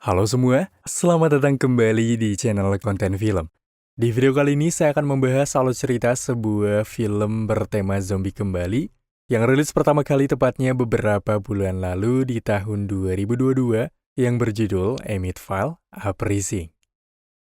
Halo semua, selamat datang kembali di channel Konten Film. Di video kali ini saya akan membahas alur cerita sebuah film bertema zombie kembali yang rilis pertama kali tepatnya beberapa bulan lalu di tahun 2022 yang berjudul Emmett File: Uprising.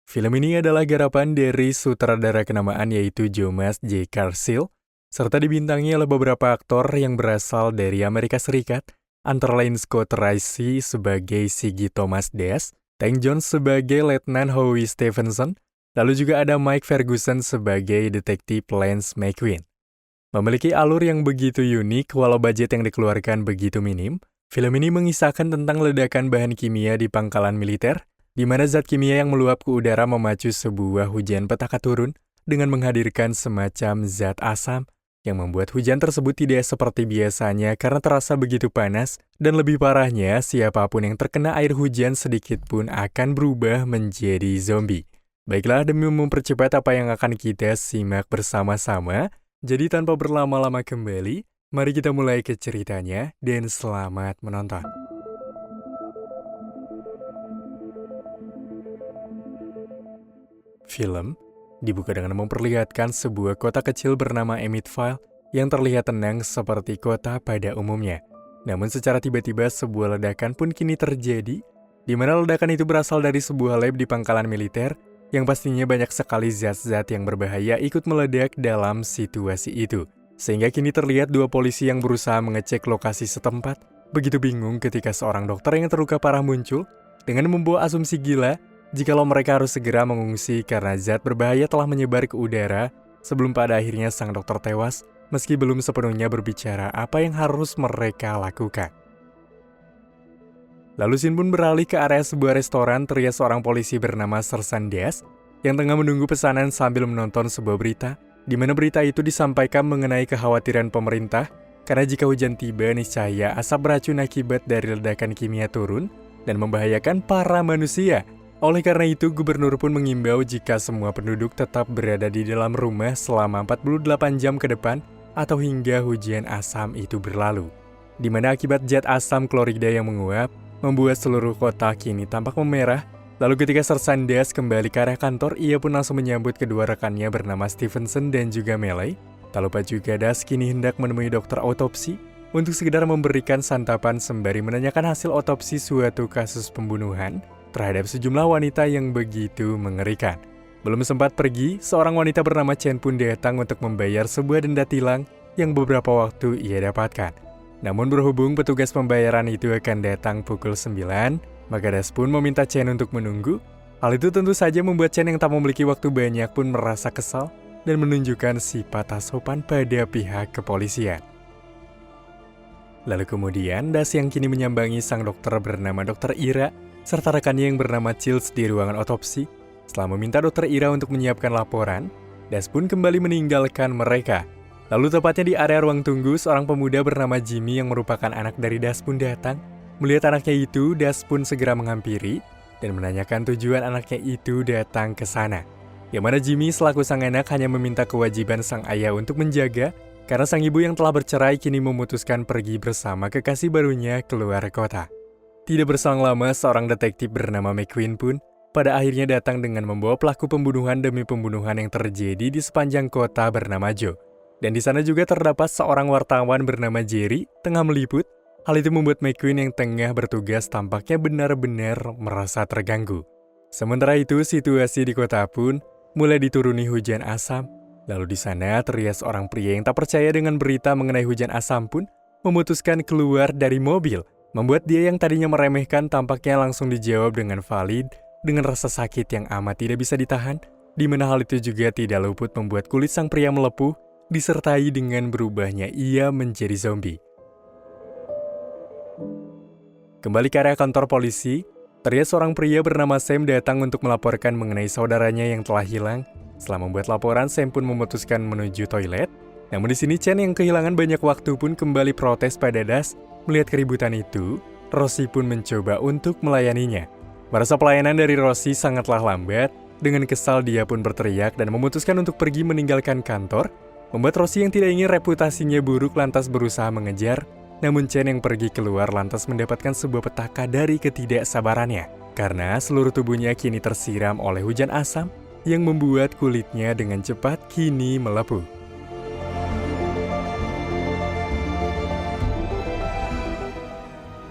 Film ini adalah garapan dari sutradara kenamaan yaitu Thomas J. Carsill, serta dibintangi oleh beberapa aktor yang berasal dari Amerika Serikat, antara lain Scott Rice sebagai Siggy Thomas Des, Tank Jones sebagai Letnan Howie Stevenson, lalu juga ada Mike Ferguson sebagai detektif Lance McQueen. Memiliki alur yang begitu unik walau budget yang dikeluarkan begitu minim, film ini mengisahkan tentang ledakan bahan kimia di pangkalan militer, di mana zat kimia yang meluap ke udara memacu sebuah hujan petaka turun dengan menghadirkan semacam zat asam yang membuat hujan tersebut tidak seperti biasanya karena terasa begitu panas, dan lebih parahnya, siapapun yang terkena air hujan sedikit pun akan berubah menjadi zombie. Baiklah, demi mempercepat apa yang akan kita simak bersama-sama, jadi tanpa berlama-lama kembali, mari kita mulai ke ceritanya, dan selamat menonton. Film dibuka dengan memperlihatkan sebuah kota kecil bernama Emmett File yang terlihat tenang seperti kota pada umumnya. Namun secara tiba-tiba sebuah ledakan pun kini terjadi, di mana ledakan itu berasal dari sebuah lab di pangkalan militer yang pastinya banyak sekali zat-zat yang berbahaya ikut meledak dalam situasi itu. Sehingga kini terlihat dua polisi yang berusaha mengecek lokasi setempat, begitu bingung ketika seorang dokter yang terluka parah muncul dengan membawa asumsi gila jikalau mereka harus segera mengungsi karena zat berbahaya telah menyebar ke udara sebelum pada akhirnya sang dokter tewas meski belum sepenuhnya berbicara apa yang harus mereka lakukan. Lalu scene pun beralih ke area sebuah restoran terlihat seorang polisi bernama Sersan Des yang tengah menunggu pesanan sambil menonton sebuah berita, di mana berita itu disampaikan mengenai kekhawatiran pemerintah karena jika hujan tiba niscaya asap beracun akibat dari ledakan kimia turun dan membahayakan para manusia. Oleh karena itu, gubernur pun mengimbau jika semua penduduk tetap berada di dalam rumah selama 48 jam ke depan atau hingga hujan asam itu berlalu. Di mana akibat zat asam klorida yang menguap, membuat seluruh kota kini tampak memerah. Lalu ketika Sersan Des kembali ke arah kantor, ia pun langsung menyambut kedua rekannya bernama Stevenson dan juga Melee. Tak lupa juga Das kini hendak menemui dokter autopsi untuk sekedar memberikan santapan sembari menanyakan hasil otopsi suatu kasus pembunuhan terhadap sejumlah wanita yang begitu mengerikan. Belum sempat pergi, seorang wanita bernama Chen pun datang untuk membayar sebuah denda tilang yang beberapa waktu ia dapatkan. Namun berhubung petugas pembayaran itu akan datang pukul 9, maka Das pun meminta Chen untuk menunggu. Hal itu tentu saja membuat Chen yang tak memiliki waktu banyak pun merasa kesal dan menunjukkan sifat tak sopan pada pihak kepolisian. Lalu kemudian Das yang kini menyambangi sang dokter bernama Dr. Ira serta rekannya yang bernama Chills di ruangan otopsi. Setelah meminta Dr. Ira untuk menyiapkan laporan, Das pun kembali meninggalkan mereka. Lalu tepatnya di area ruang tunggu, seorang pemuda bernama Jimmy yang merupakan anak dari Das pun datang. Melihat anaknya itu, Das pun segera menghampiri dan menanyakan tujuan anaknya itu datang ke sana. Yang mana Jimmy selaku sang anak hanya meminta kewajiban sang ayah untuk menjaga, karena sang ibu yang telah bercerai kini memutuskan pergi bersama kekasih barunya keluar kota. Tidak berselang lama, seorang detektif bernama McQueen pun pada akhirnya datang dengan membawa pelaku pembunuhan demi pembunuhan yang terjadi di sepanjang kota bernama Joe. Dan di sana juga terdapat seorang wartawan bernama Jerry tengah meliput. Hal itu membuat McQueen yang tengah bertugas tampaknya benar-benar merasa terganggu. Sementara itu, situasi di kota pun mulai dituruni hujan asam. Lalu di sana terlihat seorang pria yang tak percaya dengan berita mengenai hujan asam pun memutuskan keluar dari mobil, membuat dia yang tadinya meremehkan tampaknya langsung dijawab dengan valid, dengan rasa sakit yang amat tidak bisa ditahan, di mana hal itu juga tidak luput membuat kulit sang pria melepuh, disertai dengan berubahnya ia menjadi zombie. Kembali ke area kantor polisi, terlihat seorang pria bernama Sam datang untuk melaporkan mengenai saudaranya yang telah hilang. Setelah membuat laporan, Sam pun memutuskan menuju toilet. Namun di sini Chen yang kehilangan banyak waktu pun kembali protes pada Das. Melihat keributan itu, Rosie pun mencoba untuk melayaninya. Merasa pelayanan dari Rosie sangatlah lambat, dengan kesal dia pun berteriak dan memutuskan untuk pergi meninggalkan kantor, membuat Rosie yang tidak ingin reputasinya buruk lantas berusaha mengejar, namun Chen yang pergi keluar lantas mendapatkan sebuah petaka dari ketidaksabarannya. karena seluruh tubuhnya kini tersiram oleh hujan asam yang membuat kulitnya dengan cepat kini melepuh.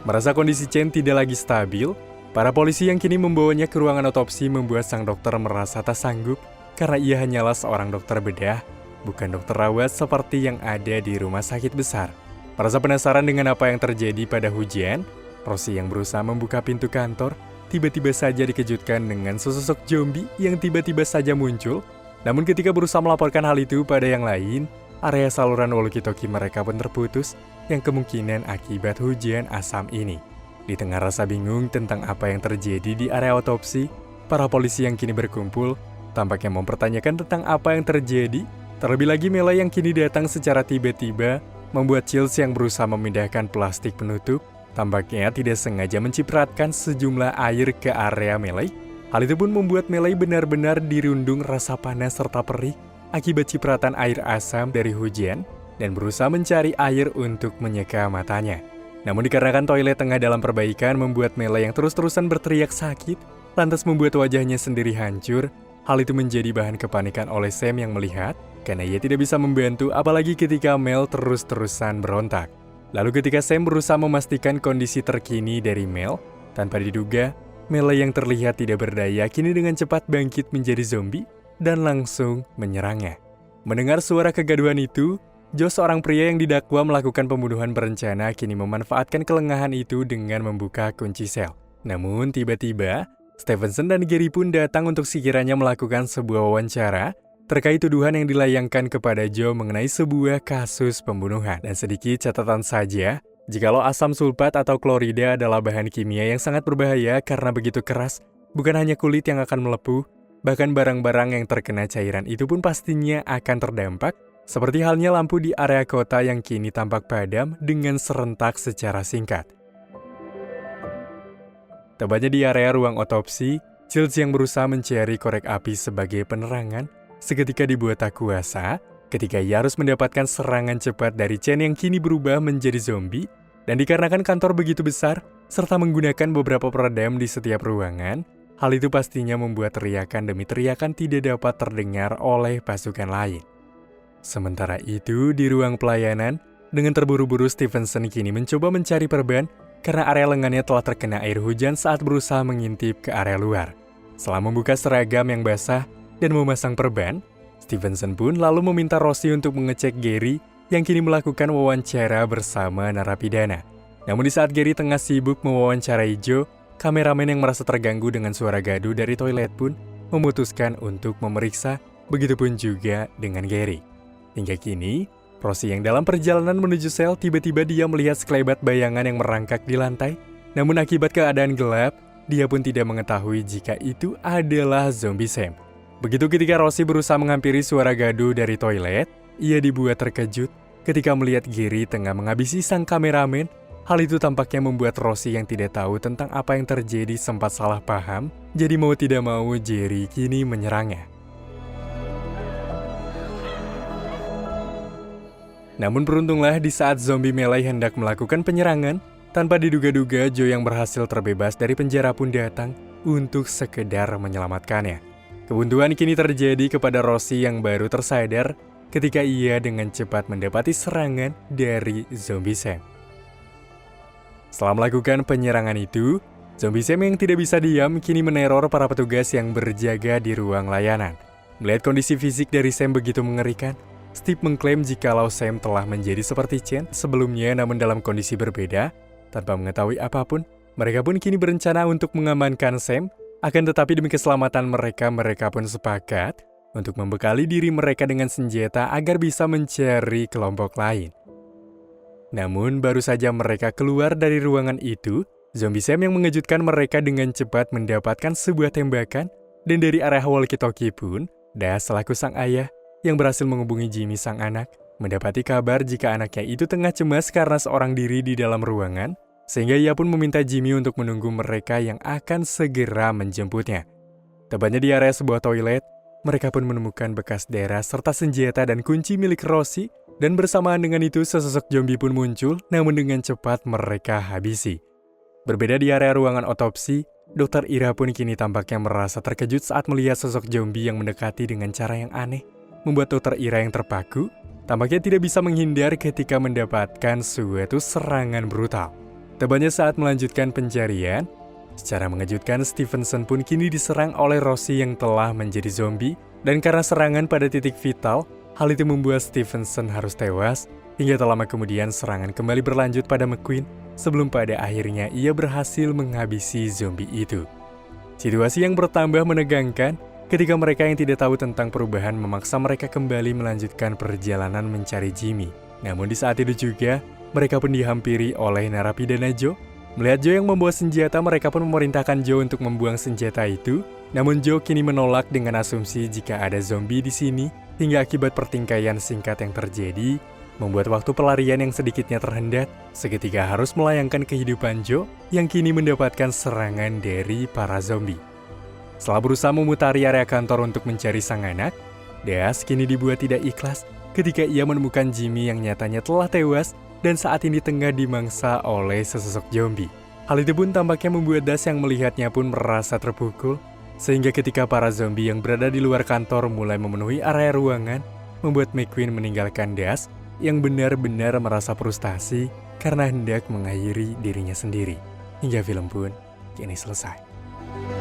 Merasa kondisi Chen tidak lagi stabil, para polisi yang kini membawanya ke ruangan otopsi membuat sang dokter merasa tak sanggup karena ia hanyalah seorang dokter bedah, bukan dokter rawat seperti yang ada di rumah sakit besar. Merasa penasaran dengan apa yang terjadi pada Hujian, Rosie yang berusaha membuka pintu kantor, tiba-tiba saja dikejutkan dengan sesosok zombie yang tiba-tiba saja muncul. Namun ketika berusaha melaporkan hal itu pada yang lain, area saluran walkie-talkie mereka pun terputus, yang kemungkinan akibat hujan asam ini. Di tengah rasa bingung tentang apa yang terjadi di area otopsi, para polisi yang kini berkumpul tampaknya mempertanyakan tentang apa yang terjadi. Terlebih lagi Mela yang kini datang secara tiba-tiba membuat Chills yang berusaha memindahkan plastik penutup tampaknya tidak sengaja mencipratkan sejumlah air ke area Melee. Hal itu pun membuat Melee benar-benar dirundung rasa panas serta perih akibat cipratan air asam dari hujan dan berusaha mencari air untuk menyeka matanya. Namun dikarenakan toilet tengah dalam perbaikan membuat Melee yang terus-terusan berteriak sakit, lantas membuat wajahnya sendiri hancur. Hal itu menjadi bahan kepanikan oleh Sam yang melihat, karena ia tidak bisa membantu apalagi ketika Mel terus-terusan berontak. Lalu ketika Sam berusaha memastikan kondisi terkini dari Mel, tanpa diduga, Mel yang terlihat tidak berdaya kini dengan cepat bangkit menjadi zombie dan langsung menyerangnya. Mendengar suara kegaduhan itu, Joe seorang pria yang didakwa melakukan pembunuhan berencana kini memanfaatkan kelengahan itu dengan membuka kunci sel. Namun tiba-tiba, Stevenson dan Gary pun datang untuk sekiranya melakukan sebuah wawancara terkait tuduhan yang dilayangkan kepada Joe mengenai sebuah kasus pembunuhan. Dan sedikit catatan saja, jikalau asam sulfat atau klorida adalah bahan kimia yang sangat berbahaya karena begitu keras, bukan hanya kulit yang akan melepuh, bahkan barang-barang yang terkena cairan itu pun pastinya akan terdampak, seperti halnya lampu di area kota yang kini tampak padam dengan serentak secara singkat. Tepatnya di area ruang otopsi, Chills yang berusaha mencari korek api sebagai penerangan, seketika dibuat tak kuasa ketika ia harus mendapatkan serangan cepat dari Chen yang kini berubah menjadi zombie, dan dikarenakan kantor begitu besar, serta menggunakan beberapa peredam di setiap ruangan, hal itu pastinya membuat teriakan demi teriakan tidak dapat terdengar oleh pasukan lain. Sementara itu, di ruang pelayanan, dengan terburu-buru Stevenson kini mencoba mencari perban karena area lengannya telah terkena air hujan saat berusaha mengintip ke area luar. Setelah membuka seragam yang basah dan memasang perban, Stevenson pun lalu meminta Rosie untuk mengecek Gary yang kini melakukan wawancara bersama narapidana. Namun di saat Gary tengah sibuk mewawancarai Joe, kameramen yang merasa terganggu dengan suara gaduh dari toilet pun memutuskan untuk memeriksa, begitupun juga dengan Gary. Hingga kini, Rosie yang dalam perjalanan menuju sel tiba-tiba dia melihat sekelebat bayangan yang merangkak di lantai. Namun akibat keadaan gelap, dia pun tidak mengetahui jika itu adalah zombie Sam. Begitu ketika Rosie berusaha menghampiri suara gaduh dari toilet, ia dibuat terkejut ketika melihat Gary tengah menghabisi sang kameramen. Hal itu tampaknya membuat Rosie yang tidak tahu tentang apa yang terjadi sempat salah paham, jadi mau tidak mau Jerry kini menyerangnya. Namun beruntunglah di saat zombie Melee hendak melakukan penyerangan, tanpa diduga-duga Joe yang berhasil terbebas dari penjara pun datang untuk sekedar menyelamatkannya. Kebuntuan kini terjadi kepada Rosie yang baru tersadar ketika ia dengan cepat mendapati serangan dari zombie Sam. Setelah melakukan penyerangan itu, zombie Sam yang tidak bisa diam kini meneror para petugas yang berjaga di ruang layanan. Melihat kondisi fisik dari Sam begitu mengerikan, Steve mengklaim jikalau Sam telah menjadi seperti Chen sebelumnya namun dalam kondisi berbeda. Tanpa mengetahui apapun, mereka pun kini berencana untuk mengamankan Sam. Akan tetapi demi keselamatan mereka pun sepakat untuk membekali diri mereka dengan senjata agar bisa mencari kelompok lain. Namun baru saja mereka keluar dari ruangan itu, zombie Sam yang mengejutkan mereka dengan cepat mendapatkan sebuah tembakan, dan dari area walkie-talkie pun, Das selaku sang ayah yang berhasil menghubungi Jimmy sang anak, mendapati kabar jika anaknya itu tengah cemas karena seorang diri di dalam ruangan, sehingga ia pun meminta Jimmy untuk menunggu mereka yang akan segera menjemputnya. Tepatnya di area sebuah toilet, mereka pun menemukan bekas darah serta senjata dan kunci milik Rosie, dan bersamaan dengan itu sesosok zombie pun muncul, namun dengan cepat mereka habisi. Berbeda di area ruangan otopsi, Dokter Ira pun kini tampaknya merasa terkejut saat melihat sosok zombie yang mendekati dengan cara yang aneh, membuat Dokter Ira yang terpaku tampaknya tidak bisa menghindar ketika mendapatkan suatu serangan brutal. Tepatnya saat melanjutkan pencarian, secara mengejutkan Stevenson pun kini diserang oleh Rosie yang telah menjadi zombie, dan karena serangan pada titik vital, hal itu membuat Stevenson harus tewas, hingga tak lama kemudian serangan kembali berlanjut pada McQueen, sebelum pada akhirnya ia berhasil menghabisi zombie itu. Situasi yang bertambah menegangkan ketika mereka yang tidak tahu tentang perubahan memaksa mereka kembali melanjutkan perjalanan mencari Jimmy. Namun di saat itu juga, mereka pun dihampiri oleh narapidana Joe. Melihat Joe yang membawa senjata, mereka pun memerintahkan Joe untuk membuang senjata itu. Namun Joe kini menolak dengan asumsi jika ada zombie di sini, hingga akibat pertingkaian singkat yang terjadi, membuat waktu pelarian yang sedikitnya terhendat, seketika harus melayangkan kehidupan Joe yang kini mendapatkan serangan dari para zombie. Setelah berusaha memutari area kantor untuk mencari sang anak, Das kini dibuat tidak ikhlas ketika ia menemukan Jimmy yang nyatanya telah tewas dan saat ini tengah dimangsa oleh sesosok zombie. Hal itu pun tampaknya membuat Das yang melihatnya pun merasa terpukul, sehingga ketika para zombie yang berada di luar kantor mulai memenuhi area ruangan, membuat McQueen meninggalkan Das yang benar-benar merasa frustasi karena hendak mengakhiri dirinya sendiri. Hingga film pun kini selesai.